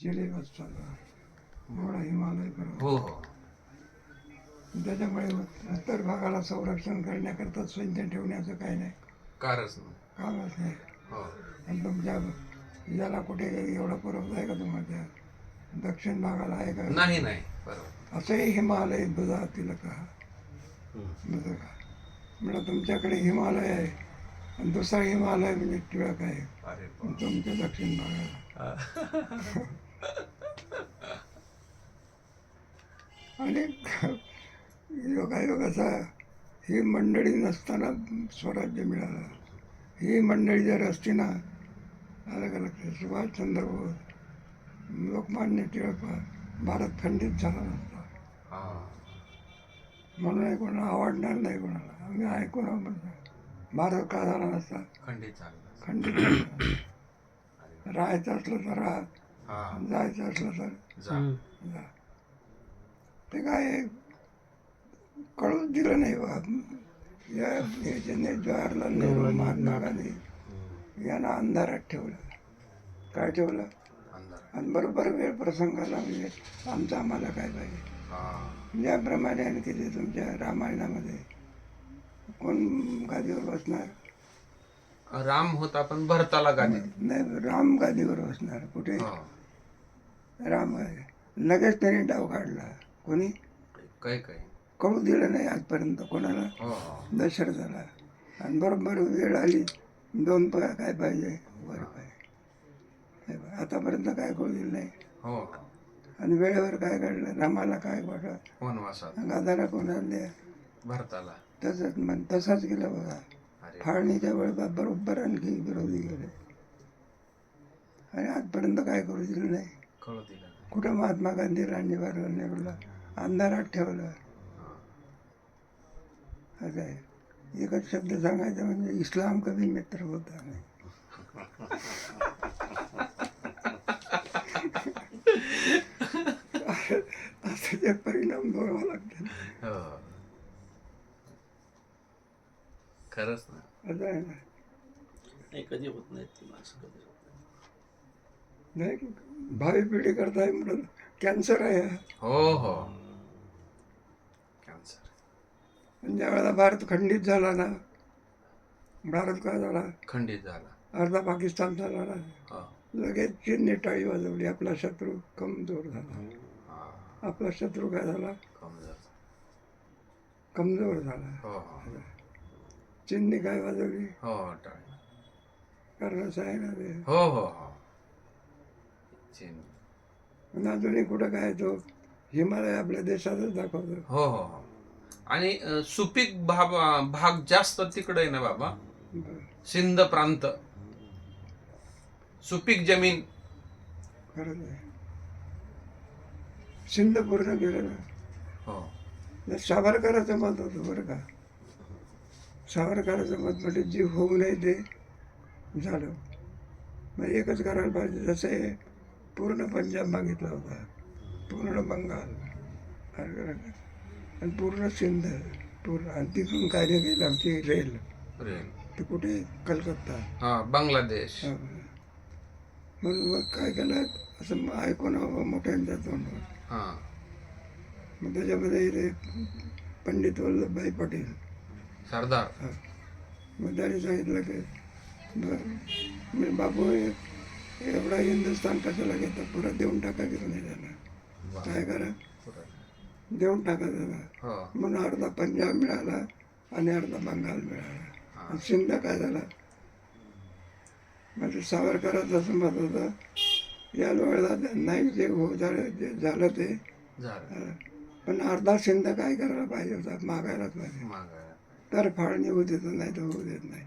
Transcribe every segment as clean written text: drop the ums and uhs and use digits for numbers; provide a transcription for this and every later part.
Chilli चालला एवढा हिमालय पर्वत. हो हो त्याच्यामुळे उत्तर भागाला संरक्षण करण्याकरता सैन्य ठेवण्याचं काही नाही, कारच नाही. कामच नाही. हो आणि तुमच्या याला कुठे एवढा पर्वत आहे का तुम्हाला? दक्षिण भागाला आहे का? नाही नाही बरोबर. असंही हिमालय दुधातील का दुसरं का म्हणलं तुमच्याकडे हिमालय आहे आणि दुसरा हिमालय म्हणजे टिळक आहे अरे तुमच्या दक्षिण भागाला. आणि योगायोगाचा ही मंडळी नसताना स्वराज्य मिळालं. ही मंडळी जर असती ना, अलग अलग सुभाषचंद्र बोस, लोकमान्य टिळक, भारत खंडित झाला नसता. म्हणून कोणाला आवडणार नाही, कोणाला आम्ही ऐकून भारत का झाला नसता, खंडित झालं. खंडित झाला. राहायचं असलं तर राहा, जायचं असलं तर जा. ते काय कळूच दिलं नाही बा. याच्याने जवाहरलाल नेहरू, महात्मा गांधी यांना अंधारात ठेवलं. काय ठेवलं? आणि बरोबर वेळ प्रसंगाला म्हणजे आमचं आम्हाला काय पाहिजे, ज्याप्रमाणे आणि तिथे तुमच्या रामायणामध्ये कोण गादीवर बसणार? राम होता पण भरताला गादी नाही, राम गादीवर बसणार. कुठे राम आहे? लगेच त्याने डाव काढला. कोणी? काय काय कळू दिलं नाही आजपर्यंत कोणाला, दशरथाला. आणि बरोबर वेळ आली, दोन पाय काय पाहिजे, वर पाय. आतापर्यंत काय कळू दिलं नाही. आणि वेळेवर काय काढलं? रामाला काय वाटत? वनवासात गादाला कोणाला द्या? भरताला. तसंच तसाच गेला बघा. फाळणीच्या वेळेला बरोबर आणखी विरोधी गेले. आणि आजपर्यंत काय करू दिलं नाही. कळू दिलं. कुठं महात्मा गांधी, जवाहरलाल नेहरूला अंधारात ठेवलं. असं आहे. एकच शब्द सांगायचा म्हणजे इस्लाम कधी मित्र होता नाही. असे परिणाम भोगावा लागतात. खरंच ना. असं आहे ना. नाही कधी होत नाहीत ती माणसं, कधी होत नाही, भावी पिढी करताय म्हणून कॅन्सर आहे. हो हो कॅन्सर. आणि ज्या वेळेला भारत खंडित झाला ना, भारत काय झाला? खंडित झाला. अर्धा पाकिस्तान झाला ना, लगेच चीनने टाळी वाजवली. आपला शत्रू कमजोर झाला. आपला शत्रू काय झाला? कमजोर झाला. चीनने काय वाजवली? कारण असं आहे ना ते. आणि अजूनही कुठं काय तो हिमालय आपल्या देशातच दाखवतो. हो हो हो. आणि सुपीक भाग जास्त तिकडे आहे ना बाबा, सिंध प्रांत, सुपीक जमीन. खरंच आहे. सिंध पूर्ण गेलं ना. सावरकराचं मत होतं बरं का. सावरकराचं मत म्हणजे जे होऊ नये ते झालं. मग एकच करायला पाहिजे. जसं हे पूर्ण पंजाब मागितला होता, पूर्ण बंगाल आणि पूर्ण सिंध पूर्ण. आणि तिथून कार्य केलं आमची रेल. ते कुठे? कलकत्ता, बांगलादेश. म्हणून मग काय केलं, असं ऐकून हवं मोठ्यांच्या तोंडवर. मग त्याच्यामध्ये ते पंडित वल्लभभाई पटेल सरदार. मग त्यांनी सांगितलं की मी बापू एवढा हिंदुस्थान कशाला घेता, पुरा देऊन टाका की तुम्ही त्याला. काय करा, देऊन टाका त्याला. म्हणून अर्धा पंजाब मिळाला आणि अर्धा बंगाल मिळाला. आणि सिंध काय झाला? म्हणजे सावरकराचं असं मत होतं, या वेळेला नाही जे झालं ते पण अर्धा सिंध काय करायला पाहिजे होता? मागायलाच पाहिजे. तर फाळणी होऊ देत नाही तर होऊ देत नाही.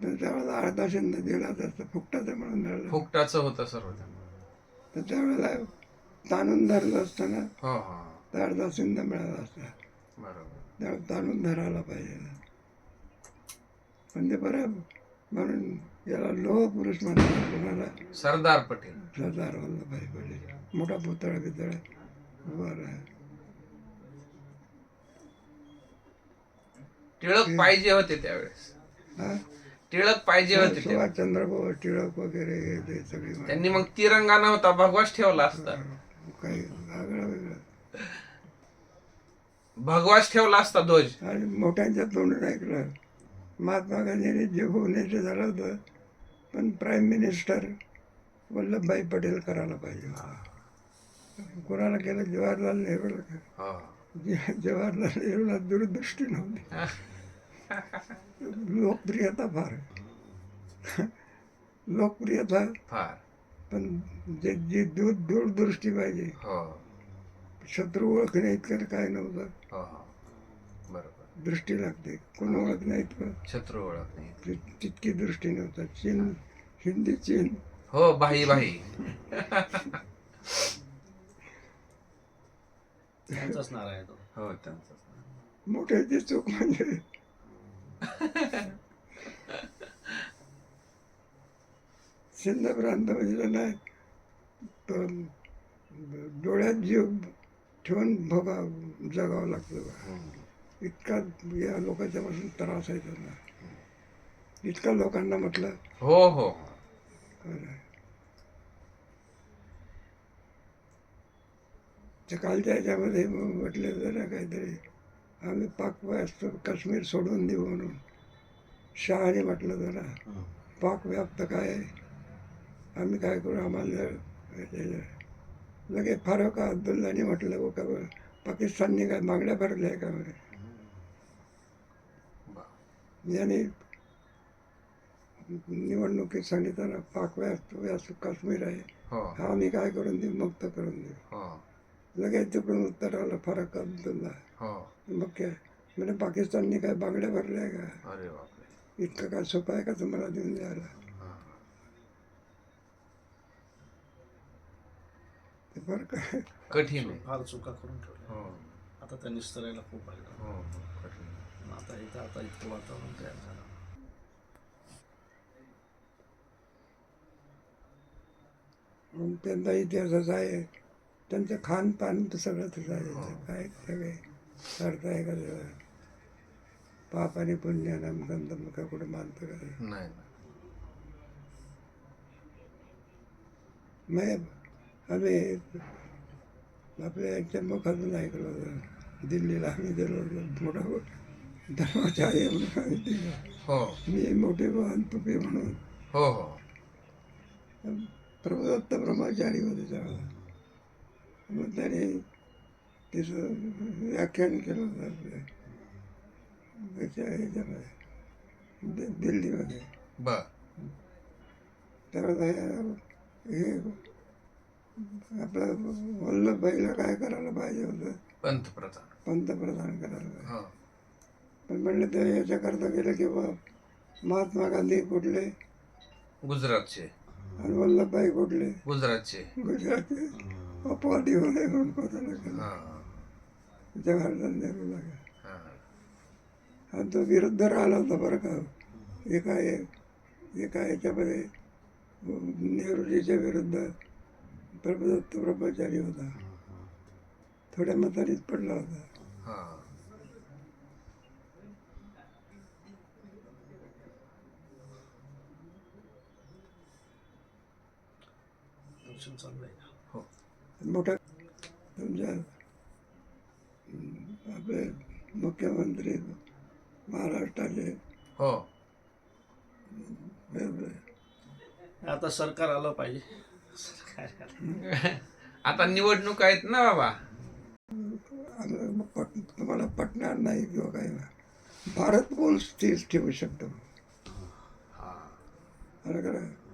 तर त्यावेळेला अर्धा सिंध दिला तर फुकटाचं म्हणून मिळालं. फुकटाचं होतं सर्व. तर त्यावेळेला ताणून धरलं असतं ना, तर अर्धा सिंध मिळाला असता. त्यावेळेला ताणून धरायला पाहिजे. पण ते बरं म्हणून याला लोह पुरुष म्हणतात. कोणाला? सरदार पटेल. सरदार वल्लभभाई पटेल. मोठा पुतळा बितळा उभा आहे. टिळक पाहिजे होते त्यावेळेस. टिळक पाहिजे होते ते. सुभाषचंद्र बोस, टिळक वगैरे हे ते सगळी त्यांनी मग तिरंगा नव्हता भगवाच ठेवला असता. काही वेगळं वेगळं भगवाच ठेवला असता ध्वज. आणि मोठ्यांच्या तोंडून ऐकलं महात्मा गांधींनी जे होण्याचं झालं होतं, पण प्राईम मिनिस्टर वल्लभभाई पटेल करायला पाहिजे होतं. कोणाला केलं? जवाहरलाल नेहरूला केलं. हो. जवाहरलाल नेहरूला दूरदृष्टी नव्हती, लोकप्रियता फार लोकप्रियता फार. पण जे जी दूरदृष्टी पाहिजे, हो शत्रू ओळखणे इतकं काय नव्हतं. हो हो बरोबर. दृष्टी लागते, कोण ओळखणे इतकं शत्रू ओळख नाही. तितकी दृष्टी नव्हतं. चीन, हिंदी चीन, हो भाई भाई. त्यांचाच नारा आहे तो. हो त्यांचं. मोठ्याची चूक म्हणजे सिंध प्रांत म्हणजे नाही, तो डोळ्यात जीव ठेवून जगावं लागतं बा. इतका या लोकांच्या पासून त्रास आहे त्यांना. इतका लोकांना म्हटलं हो हो खरं. त्या कालच्या ह्याच्यामध्ये म्हटलं जरा काहीतरी आम्ही पाक काश्मीर सोडून देऊ म्हणून शहाने म्हटलं जरा पाक व्याप्त काय आहे, आम्ही काय करू, आम्हाला लगे फारुख अब्दुल्लाने म्हटलं हो का बरं, पाकिस्तानने काय मागण्या भरल्या आहे का बरं. याने निवडणुकीत सांगितलं पाक व्याप्त काश्मीर आहे, हो हा आम्ही काय करून देऊ, मुक्त करून देऊ. हो लगेच तिकडून उत्तर आलं फारुख अब्दुल्ला. हो. मग काय म्हणजे पाकिस्तानने काय बांगड्या भरल्या आहे का, अरे बापरे. इतकं काय सोपं आहे का तुम्हाला देऊन द्यायला. ते बरं काय कठीण आहे. फार चुका करून ठेवल्या. हो आता त्या निस्तरायला खूप लागलं. हो हो कठीण. पण आता इतकं वातावरण तयार झालं. मग त्यांचा इतिहासच आहे, त्यांचं खानपान तर सगळं तसं आहे. काय सगळे अर्थ आहे का त्याला? पाप आणि पुण्य नमकंदम का कुठे मानतं का? नाही मग आम्ही आपल्या यांच्या मुखातून ऐकलं होतं, दिल्लीला आम्ही गेलो होतो, मोठा धर्माचार्य म्हणून आम्ही दिलं. हो मी मोठे वाहन तुपे म्हणून हो हो प्रभुदत्त ब्रह्मचारी होते तेव्हा. मग त्याने तिचं व्याख्यान केलं होतं आपल्या ह्याच्यामध्ये दिल्लीमध्ये. बर. त्यावेळेला हे आपलं वल्लभभाईला काय करायला पाहिजे होतं, पंतप्रधान. पंतप्रधान करायला पाहिजे. हो पण म्हणलं ते याच्याकरता गेलं की बा महात्मा गांधी कुठले गुजरातचे. आणि वल्लभभाई कुठले, गुजरातचे. गुजरातचे. अपवाद येऊ नये म्हणून कोणाला केलं, हा जवाहरलाल नेहरूला. हा आणि तो विरुद्ध राहिला होता बरं का. एका याच्यामध्ये नेहरूजीच्या विरुद्ध प्रभुदत्त ब्रह्मचारी होता, थोड्या मतानेच पडला होता. हा. दर्शन चाललंय. हो मोठा तुमच्या आपले मुख्यमंत्री महाराष्ट्राचे हो आता सरकार आलं पाहिजे. सरकार आता निवडणूक आहेत ना बाबा. तुम्हाला पटणार नाही किंवा काय, भारत कोण स्थिर ठेवू शकतो. हा बरं का?